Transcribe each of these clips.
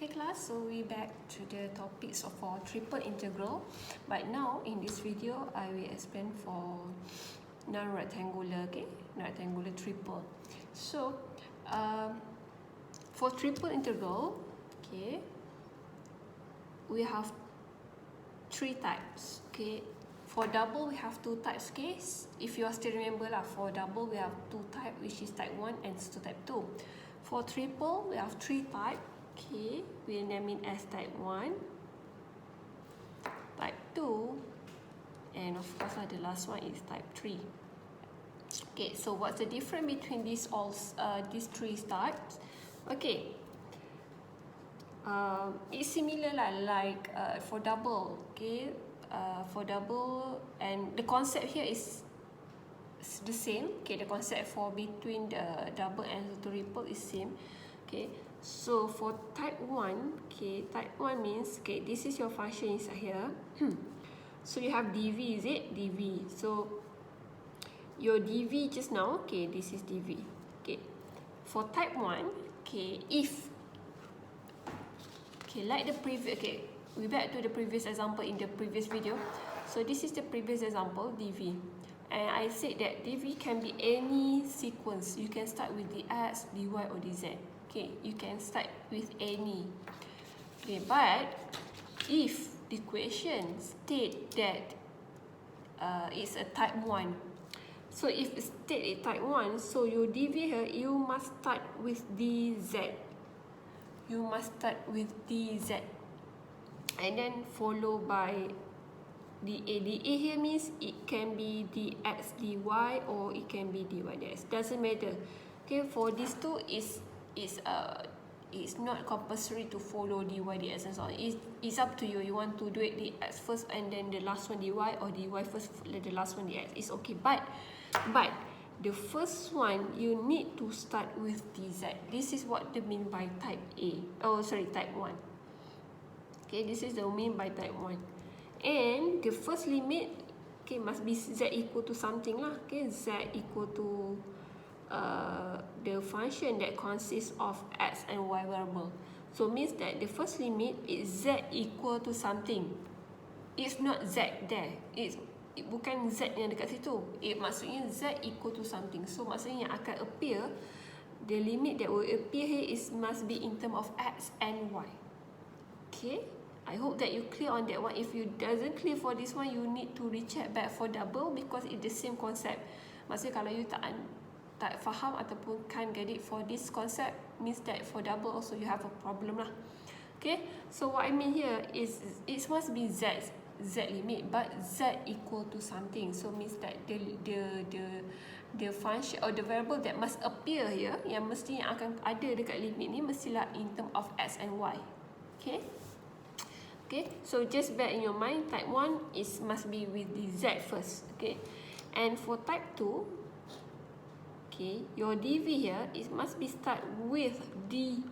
Okay class, so we back to the topics of our triple integral. But now in this video, I will explain for non-rectangular, okay, non-rectangular triple. So for triple integral, okay, we have three types. Okay, for double we have two types. Okay, if you still remember lah, for double we have two types, which is type 1 and type 2. For triple we have three types. Okay, we'll name it as type 1, type 2, and of course the last one is type 3. Okay, so what's the difference between these three types? Okay, it's similar like for double. Okay, for double, and the concept here is the same. Okay, the concept for between the double and the triple is same. Okay, so for type 1, okay, type 1 means, okay, this is your function inside here. So you have dv, is it? dv. So your dv just now, okay, this is dv. Okay, for type 1, okay, if, okay, like the previous, okay, we back to the previous example in the previous video. So this is the previous example, dv. And I said that dv can be any sequence. You can start with dx, dy, or dz. Okay, you can start with any. Okay, but if the question state that it's a type 1, so if it state a type 1, so your dv here, you must start with dz. You must start with dz, and then follow by dA. dA here means it can be dx, dy, or it can be dy, dx. Doesn't matter. Okay, for these two it's not compulsory to follow dy, dx, and so on. It's up to you. You want to do it dx first and then the last one dy, or dy first the last one dx. It's okay. But the first one you need to start with dz. This is what they mean by type A. Oh, sorry, type 1. Okay, this is the mean by type 1. And the first limit, okay, must be z equal to something lah. Okay, z equal to the function that consists of x and y variable. So means that the first limit is z equal to something. It's not z there. It bukan z yang dekat situ. Maksudnya z equal to something. So maksudnya yang akan appear, the limit that will appear here must be in term of x and y. Okay, I hope that you clear on that one. If you doesn't clear for this one, you need to recheck back for double, because it's the same concept. Maksudnya kalau you tak faham ataupun can't get it for this concept, means that for double also you have a problem lah. Okay, so what I mean here is it must be z limit, but z equal to something. So means that the function or the variable that must appear here, yang mestinya akan ada dekat limit ni, mestilah in term of x and y. Okay, okay, so just bear in your mind, type 1 must be with the z first. Okay, and for type 2, okay, your dv here must be start with dy,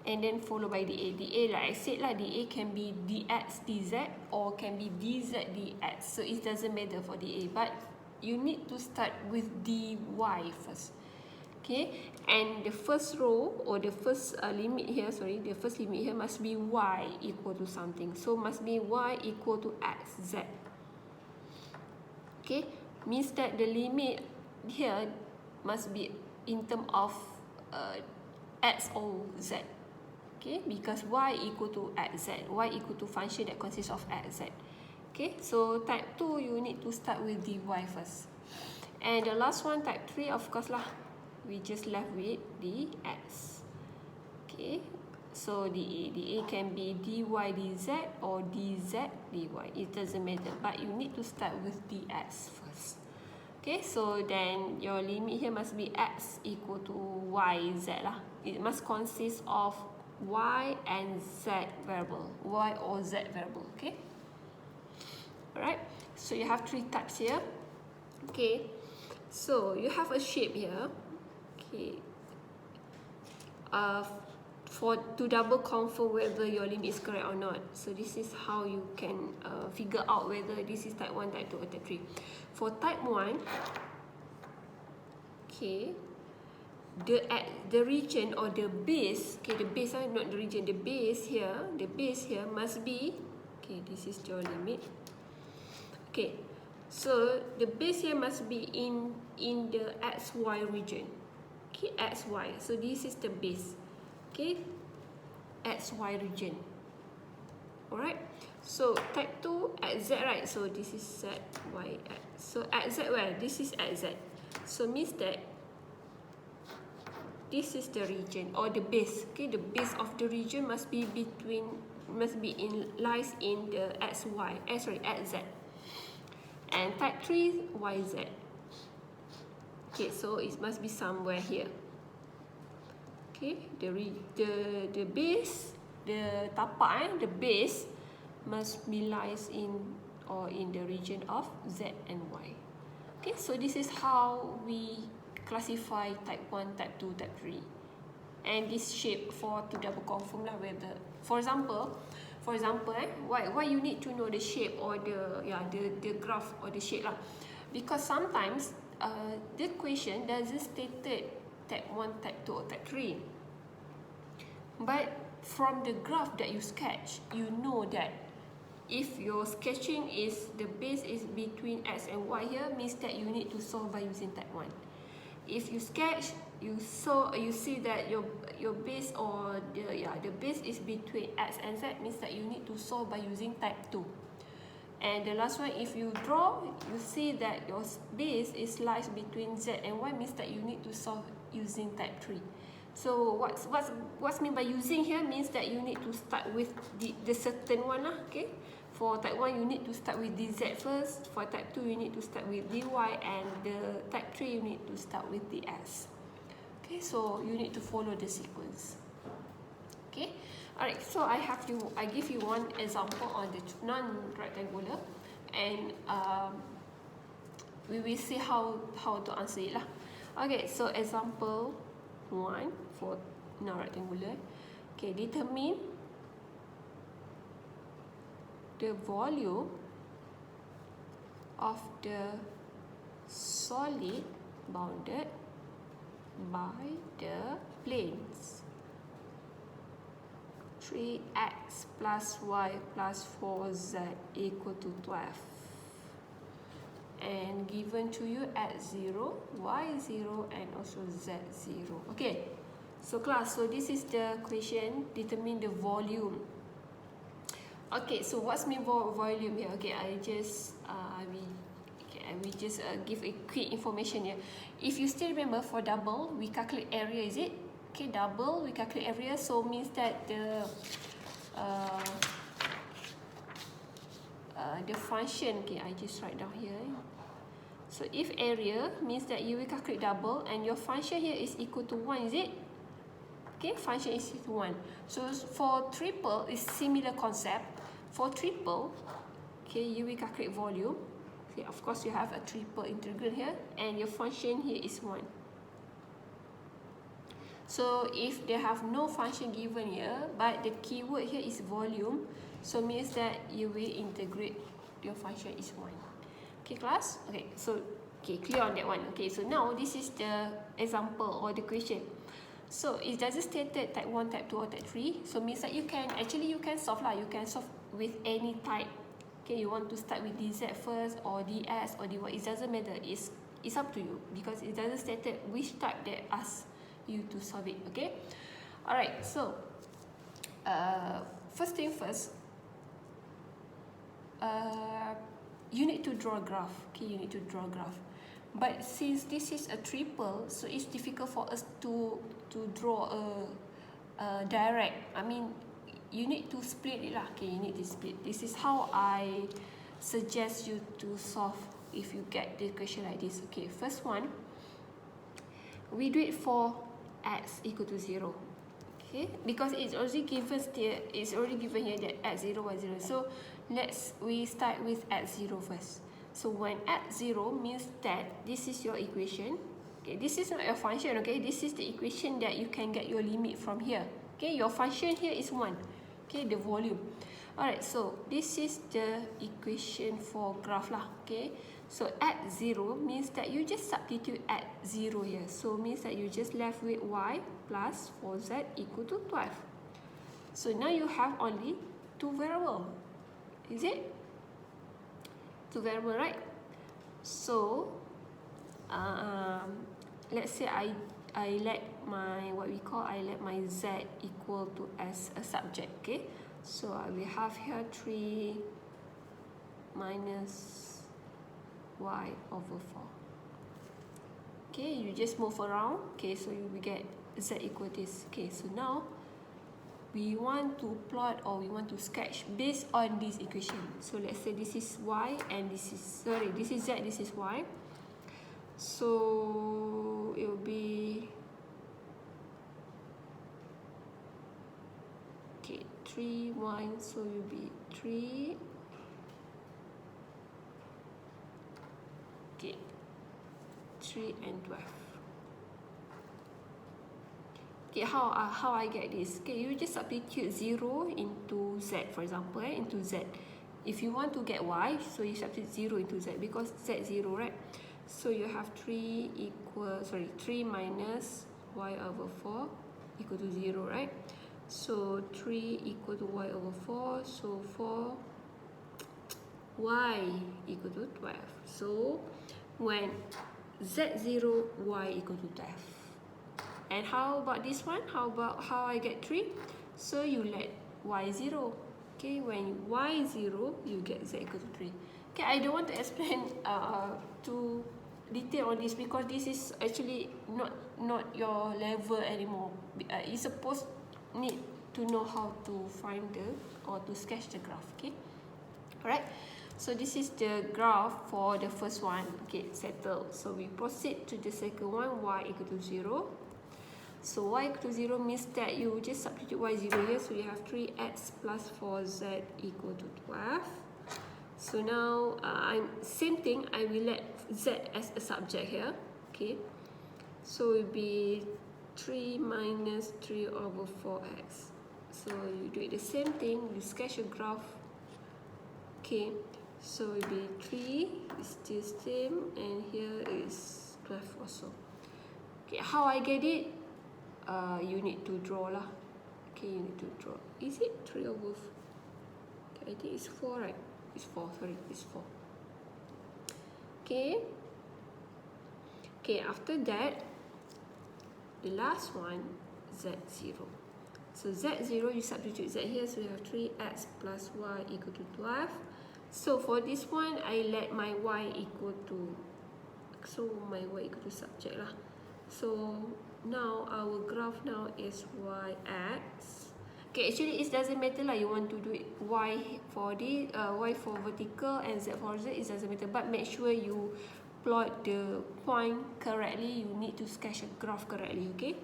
and then followed by dA. dA, like I said lah, dA can be dx, dz, or can be dz, dx. So it doesn't matter for dA, but you need to start with dy first. Okay, and the first row or the first limit here, the first limit here must be y equal to something. So must be y equal to x, z. Okay, means that the limit here must be in term of x or z. Okay, because y equal to x, z. Y equal to function that consists of x, z. Okay, so type 2 you need to start with dy first. And the last one, type 3, of course lah, we just left with dx. Okay, so dA can be dy, dz, or dz, dy. It doesn't matter, but you need to start with dx first. Okay, so then your limit here must be x equal to y, z lah. It must consist of y and z variable, y or z variable. Okay, alright, so you have three types here. Okay, so you have a shape here. Okay, to double confirm whether your limit is correct or not. So this is how you can figure out whether this is type 1, type 2, or type 3. For type 1, okay, the region or the base, okay, the base, not the region, the base here must be, okay, this is your limit. Okay, so the base here must be in the XY region. Okay, XY. So this is the base. Okay, XY region. Alright. So type 2 at Z, right? So this is Z, Y, X. So at Z where? This is at Z. So means that this is the region or the base. Okay, the base of the region must be lies in the XY. At Z. And type 3 YZ. Okay, so it must be somewhere here. Okay, the base, the tapak, the base must be lies in the region of Z and Y. Okay, so this is how we classify type 1, type 2, type 3. And this shape to double confirm lah whether, for example, why you need to know the shape or the graph or the shape lah, because sometimes the question doesn't stated type 1, type 2 or type 3, but from the graph that you sketch, you know that if your sketching is the base is between X and Y here, means that you need to solve by using type 1. If you sketch, you see that your base or the base is between X and Z, means that you need to solve by using type 2. And the last one, if you draw, you see that your base lies between Z and Y, means that you need to solve using type 3. So what's meant by using here means that you need to start with the certain one lah, okay? For type 1, you need to start with dz first. For type 2, you need to start with dy, and the type 3, you need to start with ds. Okay, so you need to follow the sequence. Okay, alright. So I give you one example on the non-rectangular, and we will see how to answer it lah. Okay, so example 1 for non-rectangular. Okay, determine the volume of the solid bounded by the planes 3x plus y plus 4z equal to 12, and given to you at 0, y0 and also z0. Okay, so class, so this is the question, determine the volume. Okay, so what's mean volume here? Okay, I will just give a quick information here. If you still remember, for double we calculate area, is it? Okay, double we calculate area, so means that the function, okay, I just write down here. So if area means that you will calculate double and your function here is equal to 1, is it? Okay, function is equal to 1. So for triple is similar concept. For triple, okay, you will calculate volume. Okay, of course you have a triple integral here, and your function here is 1. So if they have no function given here, but the keyword here is volume, so means that you will integrate your function is 1. Okay, class? Okay, so okay, clear on that one. Okay, so now this is the example or the question. So it doesn't state that type 1, type 2 or type 3. So means that you can solve lah. You can solve with any type. Okay, you want to start with dz first or ds or dy. It doesn't matter. It's up to you, because it doesn't state which type they ask you to solve it. Okay. Alright. So first thing first. You need to draw a graph. Okay, you need to draw a graph. But since this is a triple, so it's difficult for us to draw a direct. I mean, you need to split it lah. Okay, you need to split. This is how I suggest you to solve if you get the question like this. Okay, first one, we do it for x equal to 0. Okay, because it's already given here that x 0, y 0. So we start with x 0 first. So when x 0 means that this is your equation. Okay, this is not your function. Okay, this is the equation that you can get your limit from here. Okay, your function here is 1. Okay, the volume. Alright, so this is the equation for graph lah. Okay, So at 0 means that you just substitute at 0 here. So means that you just left with y plus 4z equal to 12. So now you have only two variables. Is it? Two variables, right? So let's say I let my I let my z equal to as a subject. Okay, so I will have here 3 minus y over 4. Okay, you just move around. Okay, so you will get z equal this. Okay, so now we want to plot or we want to sketch based on this equation. So let's say this is y and this is this is z, this is y. So it will be 3 1, so it will be 3 3 and 12. Okay, how I get this? Okay, you just substitute 0 into z, for example, into z. If you want to get y, so you substitute 0 into z because z 0, right? So you have 3 minus y over 4 equal to 0, right? So 3 equal to y over 4, so 4 y equal to 12. So when z0, y equal to 12. And how about this one? How I get 3? So you let y 0. Okay, when y 0, you get z equal to 3. Okay, I don't want to explain too detail on this because this is actually not your level anymore. You're supposed need to know how to find or to sketch the graph. Okay, alright. So this is the graph for the first one. Okay, settled. So we proceed to the second one, y equal to 0. So y equal to 0 means that you just substitute y 0 here. So you have 3x plus 4z equal to 12. So now same thing, I will let z as a subject here. Okay, so it will be 3 minus 3 over 4x. So you do it the same thing, you sketch a graph. Okay, so it will be 3 is still same, and here is 12 also. Okay, how I get it? You need to draw lah. Okay, you need to draw. Is it 3 over 4? Okay, I think it's 4, right? It's 4, sorry, it's 4. Okay. Okay, after that, the last one, z0. So z0, you substitute z here, so you have 3x plus y equal to 12. So for this one, I let my y equal to, so my y equal to subject lah. So now our graph now is y-x. Okay, actually it doesn't matter lah. You want to do it y for the y for vertical and z for z. It doesn't matter, but make sure you plot the point correctly. You need to sketch a graph correctly. Okay.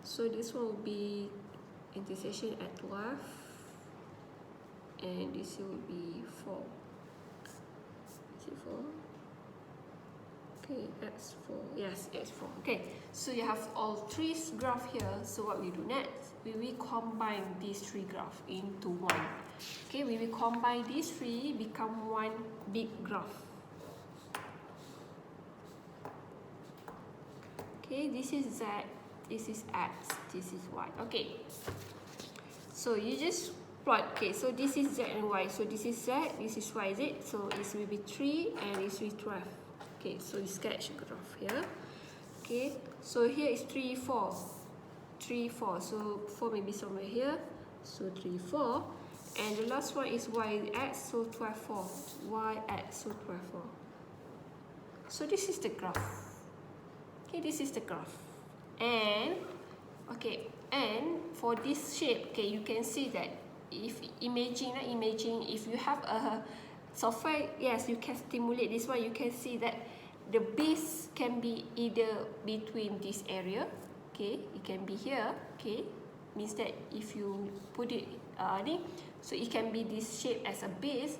So this one will be intersection at 12, and this will be 4. Is it 4? Okay, x4. Yes, x4. Okay, so you have all three graphs here. So what we do next? We will combine these three graphs into one. Okay, we will combine these three become one big graph. Okay, this is z, this is x, this is y. Okay, so you just plot. Okay, so this is z and y. So this is z, this is y, is it? So it will be 3 and this will be 12. Okay, so you sketch a graph here. Okay, so here is 3 4, 3 4. So 4 may be somewhere here. So 3 4, and the last one is y x. So 12 4, y x. So 12 4. So this is the graph. Okay, this is the graph. And okay, and for this shape, okay, you can see that if imagine if you have a software, yes, you can stimulate this one. You can see that the base can be either between this area, okay, it can be here, okay, means that if you put it so it can be this shape as a base,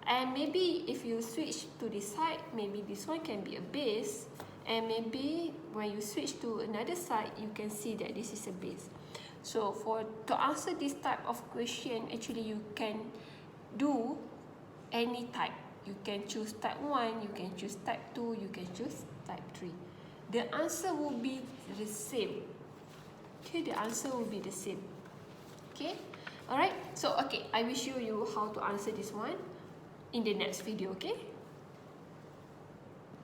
and maybe if you switch to this side, maybe this one can be a base, and maybe when you switch to another side, you can see that this is a base. So to answer this type of question, actually you can do any type. You can choose type 1, you can choose type 2, you can choose type 3. The answer will be the same. Okay, the answer will be the same. Okay, alright. So okay, I will show you how to answer this one in the next video. Okay.